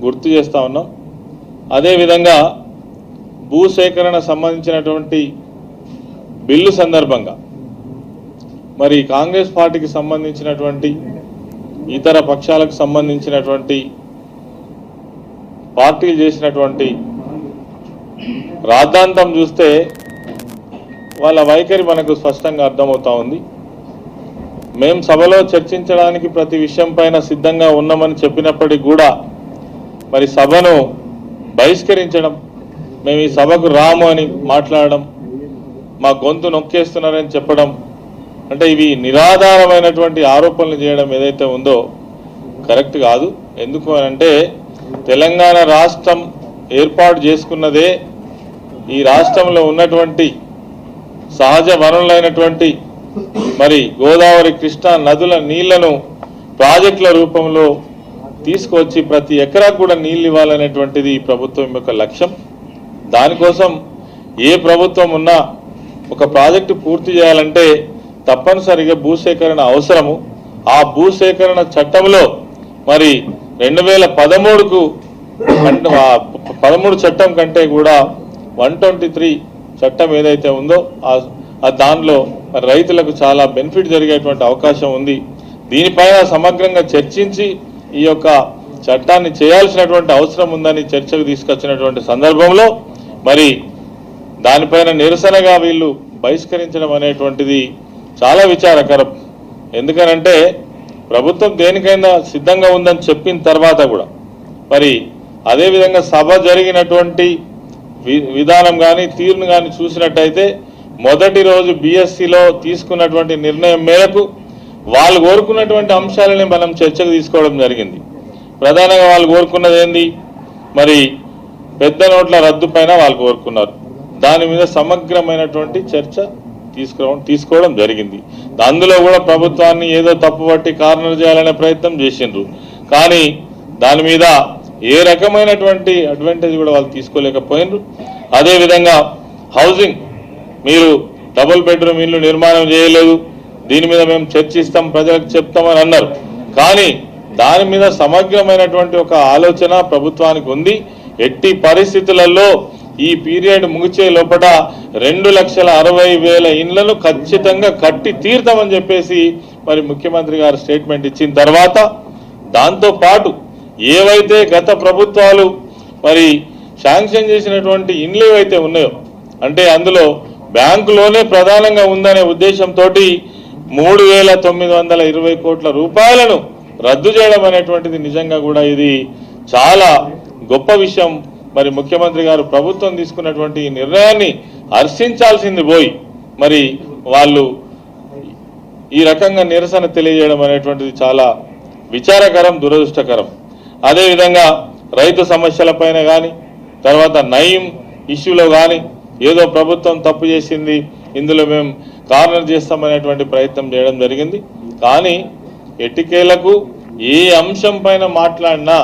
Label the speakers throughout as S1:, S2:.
S1: గుర్తు చేస్తూ ఉన్నాం. అదేవిధంగా భూసేకరణ సంబంధించినటువంటి బిల్లు సందర్భంగా మరి కాంగ్రెస్ పార్టీకి సంబంధించినటువంటి ఇతర పక్షాలకు సంబంధించినటువంటి పార్టీలు చేసినటువంటి రాద్ధాంతం చూస్తే వాళ్ళ వైఖరి మనకు స్పష్టంగా అర్థమవుతా ఉంది. మేము సభలో చర్చించడానికి ప్రతి విషయం పైన సిద్ధంగా ఉన్నామని చెప్పినప్పటికీ కూడా మరి సభను బహిష్కరించడం, మేము ఈ సభకు రాము అని మాట్లాడడం, మా గొంతు నొక్కేస్తున్నారని చెప్పడం, అంటే ఇవి నిరాధారమైనటువంటి ఆరోపణలు చేయడం ఏదైతే ఉందో కరెక్ట్ కాదు. ఎందుకు అంటే తెలంగాణ రాష్ట్రం ఏర్పాటు చేసుకున్నదే ఈ రాష్ట్రంలో ఉన్నటువంటి సహజ వనరులైనటువంటి మరి గోదావరి, కృష్ణా నదుల నీళ్లను ప్రాజెక్టుల రూపంలో తీసుకొచ్చి ప్రతి ఎకరాకు కూడా నీళ్ళు ఇవ్వాలనేటువంటిది ఈ ప్రభుత్వం యొక్క లక్ష్యం. దానికోసం ఏ ప్రభుత్వం ఉన్నా ఒక ప్రాజెక్టు పూర్తి చేయాలంటే తప్పనిసరిగా భూసేకరణ అవసరము. ఆ భూసేకరణ చట్టంలో మరి 2013కు 13 చట్టం కంటే కూడా 123 చట్టం ఏదైతే ఉందో దానిలో రైతులకు చాలా బెనిఫిట్ జరిగేటువంటి అవకాశం ఉంది. దీనిపైన సమగ్రంగా చర్చించి ఈ యొక్క చట్టాన్ని చేయాల్సినటువంటి అవసరం ఉందని చర్చకు తీసుకొచ్చినటువంటి సందర్భంలో మరి దానిపైన నిరసనగా వీళ్ళు బహిష్కరించడం అనేటువంటిది చాలా విచారకరం. ఎందుకనంటే ప్రభుత్వం దేనికైనా సిద్ధంగా ఉందని చెప్పిన తర్వాత కూడా మరి అదేవిధంగా సభ జరిగినటువంటి విధానం కానీ తీరును కానీ చూసినట్టయితే మొదటి రోజు బీఎస్సీలో తీసుకున్నటువంటి నిర్ణయం మేరకు వాళ్ళు కోరుకున్నటువంటి అంశాలని మనం చర్చకు తీసుకోవడం జరిగింది. ప్రధానంగా వాళ్ళు కోరుకున్నది ఏంది, మరి పెద్ద నోట్ల రద్దు పైన వాళ్ళు కోరుకున్నారు. దాని మీద సమగ్రమైనటువంటి చర్చ తీసుకోవడం జరిగింది. అందులో కూడా ప్రభుత్వాన్ని ఏదో తప్పుపట్టి కార్నర్ చేయాలనే ప్రయత్నం చేసిండ్రు. కానీ దాని మీద ఏ రకమైనటువంటి అడ్వాంటేజ్ కూడా వాళ్ళు తీసుకోలేకపోయినరు. అదేవిధంగా హౌసింగ్, మీరు డబుల్ బెడ్రూమ్ ఇల్లు నిర్మాణం చేయలేదు, దీని మీద మేము చర్చిస్తాం, ప్రజలకు చెప్తామని అన్నారు. కానీ దాని మీద సమగ్రమైనటువంటి ఒక ఆలోచన ప్రభుత్వానికి ఉంది. ఎట్టి పరిస్థితులలో ఈ పీరియడ్ ముగిచే లోపల 2,60,000 ఇండ్లను ఖచ్చితంగా కట్టి తీర్తామని చెప్పేసి మరి ముఖ్యమంత్రి గారు స్టేట్మెంట్ ఇచ్చిన తర్వాత దాంతో పాటు ఏవైతే గత ప్రభుత్వాలు మరి శాంక్షన్ చేసినటువంటి ఇండ్లు ఏవైతే ఉన్నాయో, అంటే అందులో బ్యాంకులోనే ప్రధానంగా ఉందనే ఉద్దేశంతో 3,920 కోట్ల రూపాయలను రద్దు చేయడం అనేటువంటిది నిజంగా కూడా ఇది చాలా గొప్ప విషయం. మరి ముఖ్యమంత్రి గారు ప్రభుత్వం తీసుకున్నటువంటి ఈ నిర్ణయాన్ని హర్షించాల్సింది పోయి మరి వాళ్ళు ఈ రకంగా నిరసన తెలియజేయడం అనేటువంటిది చాలా విచారకరం, దురదృష్టకరం. అదేవిధంగా రైతు సమస్యలపైన కానీ తర్వాత నయీం ఇష్యూలో కానీ ఏదో ప్రభుత్వం తప్పు చేసింది, ఇందులో మేము కార్నర్ చేస్తామనేటువంటి ప్రయత్నం చేయడం జరిగింది. కానీ ఎట్టికేలకు ఏ అంశం పైన మాట్లాడినా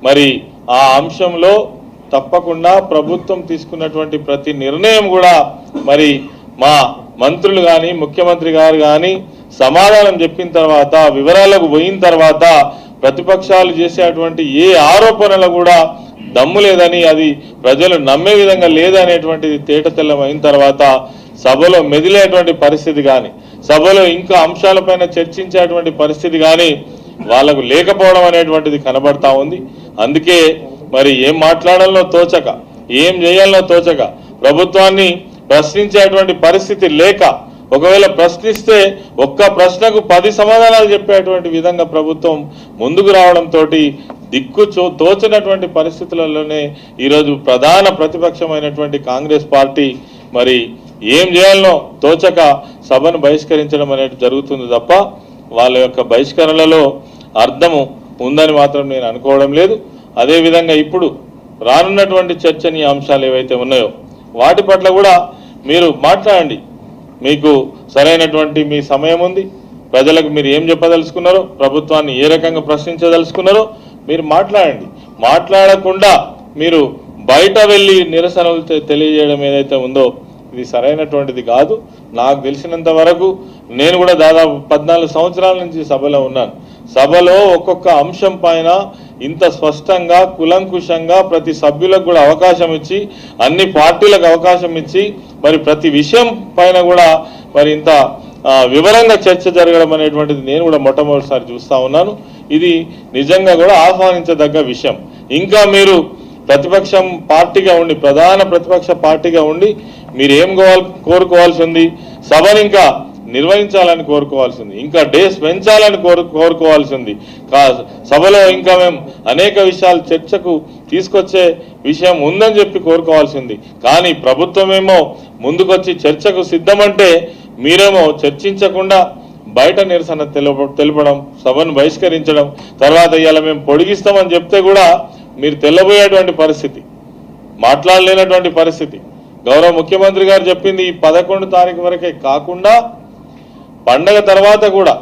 S1: మరి ఆ అంశంలో తప్పకుండా ప్రభుత్వం తీసుకున్నటువంటి ప్రతి నిర్ణయం కూడా మరి మా మంత్రులు కానీ ముఖ్యమంత్రి గారు కానీ సమాధానం చెప్పిన తర్వాత వివరాలకు పోయిన తర్వాత ప్రతిపక్షాలు చేసేటువంటి ఏ ఆరోపణలు కూడా దమ్ము లేదని, అది ప్రజలు నమ్మే విధంగా లేదనేటువంటిది తేటతెల్లం అయిన తర్వాత సభలో మెదిలేటువంటి పరిస్థితి కానీ సభలో ఇంకా అంశాలపైన చర్చించేటువంటి పరిస్థితి కానీ వాళ్ళకు లేకపోవడం అనేటువంటిది కనబడతా ఉంది. అందుకే మరి ఏం మాట్లాడాలనో తోచక, ఏం చేయాలనో తోచక, ప్రభుత్వాన్ని ప్రశ్నించేటువంటి పరిస్థితి లేక, ఒకవేళ ప్రశ్నిస్తే ఒక్క ప్రశ్నకు 10 సమాధానాలు చెప్పేటువంటి విధంగా ప్రభుత్వం ముందుకు రావడంతో దిక్కు తోచినటువంటి పరిస్థితులలోనే ఈరోజు ప్రధాన ప్రతిపక్షమైనటువంటి కాంగ్రెస్ పార్టీ మరి ఏం చేయాలనో తోచక సభను బహిష్కరించడం అనేది జరుగుతుంది తప్ప వాళ్ళ యొక్క బహిష్కరణలో అర్థము ఉందని మాత్రం నేను అనుకోవడం లేదు. అదేవిధంగా ఇప్పుడు రానున్నటువంటి చర్చనీయ అంశాలు ఏవైతే ఉన్నాయో వాటి పట్ల కూడా మీరు మాట్లాడండి. మీకు సరైనటువంటి మీ సమయం ఉంది. ప్రజలకు మీరు ఏం చెప్పదలుచుకున్నారో, ప్రభుత్వాన్ని ఏ రకంగా ప్రశ్నించదలుచుకున్నారో మీరు మాట్లాడండి. మాట్లాడకుండా మీరు బయట వెళ్ళి నిరసనలు తెలియజేయడం ఏదైతే ఉందో ఇది సరైనటువంటిది కాదు. నాకు తెలిసినంత వరకు నేను కూడా దాదాపు 14 సంవత్సరాల నుంచి సభలో ఉన్నాను. సభలో ఒక్కొక్క అంశం పైన ఇంత స్పష్టంగా కులంకుశంగా ప్రతి సభ్యులకు కూడా అవకాశం ఇచ్చి అన్ని పార్టీలకు అవకాశం ఇచ్చి మరి ప్రతి విషయం పైన కూడా మరి ఇంత వివరంగా చర్చ జరగడం అనేటువంటిది నేను కూడా మొట్టమొదటిసారి చూస్తా ఉన్నాను. ఇది నిజంగా కూడా ఆహ్వానించదగ్గ విషయం. ఇంకా మీరు ప్రతిపక్షం పార్టీగా ఉండి ప్రధాన ప్రతిపక్ష పార్టీగా ఉండి మీరు ఏం కోరుకోవాల్సి ఉంది? సభను ఇంకా నిర్వహించాలని కోరుకోవాల్సి ఉంది, ఇంకా డేస్ పెంచాలని కోరుకోవాల్సి ఉంది. సభలో ఇంకా మేము అనేక విషయాలు చర్చకు తీసుకొచ్చే విషయం ఉందని చెప్పి కోరుకోవాల్సి ఉంది. కానీ ప్రభుత్వమేమో ముందుకొచ్చి చర్చకు సిద్ధమంటే మీరేమో చర్చించకుండా బయట నిరసన తెలపడం, సభను బహిష్కరించడం, తర్వాత ఇవాళ మేము పొడిగిస్తామని చెప్తే కూడా మీరు తెల్లబోయేటువంటి పరిస్థితి, మాట్లాడలేనటువంటి పరిస్థితి. గౌరవ ముఖ్యమంత్రి గారు చెప్పింది ఈ 11 తారీఖు వరకే కాకుండా పండగ తర్వాత కూడా,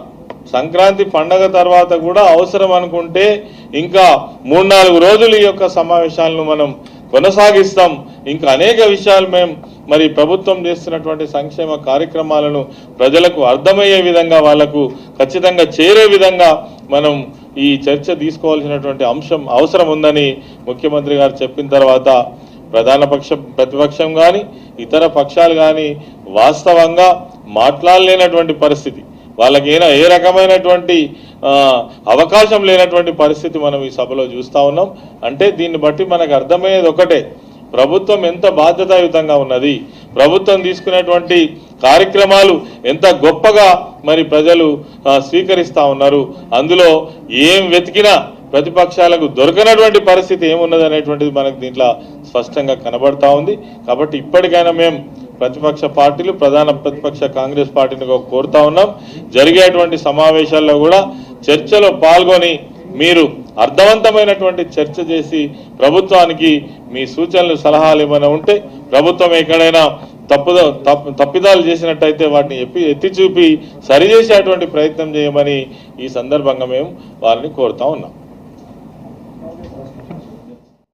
S1: సంక్రాంతి పండగ తర్వాత కూడా అవసరం అనుకుంటే ఇంకా 3-4 రోజులు ఈ యొక్క సమావేశాలను మనం కొనసాగిస్తాం. ఇంకా అనేక విషయాలు మేము మరి ప్రభుత్వం చేస్తున్నటువంటి సంక్షేమ కార్యక్రమాలను ప్రజలకు అర్థమయ్యే విధంగా, వాళ్లకు ఖచ్చితంగా చేరే విధంగా మనం ఈ చర్చ తీసుకోవాల్సినటువంటి అవసరం ఉందని ముఖ్యమంత్రి గారు చెప్పిన తర్వాత ప్రతిపక్షం కానీ ఇతర పక్షాలు కానీ వాస్తవంగా మాట్లాడలేనటువంటి పరిస్థితి, వాళ్ళకి ఏ రకమైనటువంటి అవకాశం లేనటువంటి పరిస్థితి మనం ఈ సభలో చూస్తూ ఉన్నాం. అంటే దీన్ని బట్టి మనకు అర్థమయ్యేది ఒకటే, ప్రభుత్వం ఎంత బాధ్యతాయుతంగా ఉన్నది, ప్రభుత్వం తీసుకునేటువంటి కార్యక్రమాలు ఎంత గొప్పగా మరి ప్రజలు స్వీకరిస్తూ ఉన్నారు. అందులో ఏం వెతికినా ప్రతిపక్షాలకు దొరకనటువంటి పరిస్థితి ఏమున్నది అనేటువంటిది మనకు దీంట్లో స్పష్టంగా కనబడతా ఉంది. కాబట్టి ఇప్పటికైనా మేము ప్రతిపక్ష పార్టీలు, ప్రధాన ప్రతిపక్ష కాంగ్రెస్ పార్టీని కోరుతా ఉన్నాం, జరిగేటువంటి సమావేశాల్లో కూడా చర్చలో పాల్గొని మీరు అర్థవంతమైనటువంటి చర్చ చేసి ప్రభుత్వానికి మీ సూచనలు సలహాలు ఏమైనా ఉంటే, ప్రభుత్వం ఎక్కడైనా తప్పిదాలు చేసినట్టయితే వాటిని ఎత్తి చూపి సరిచేసేటువంటి ప్రయత్నం చేయమని ఈ సందర్భంగా మేము వారిని కోరుతా ఉన్నాం.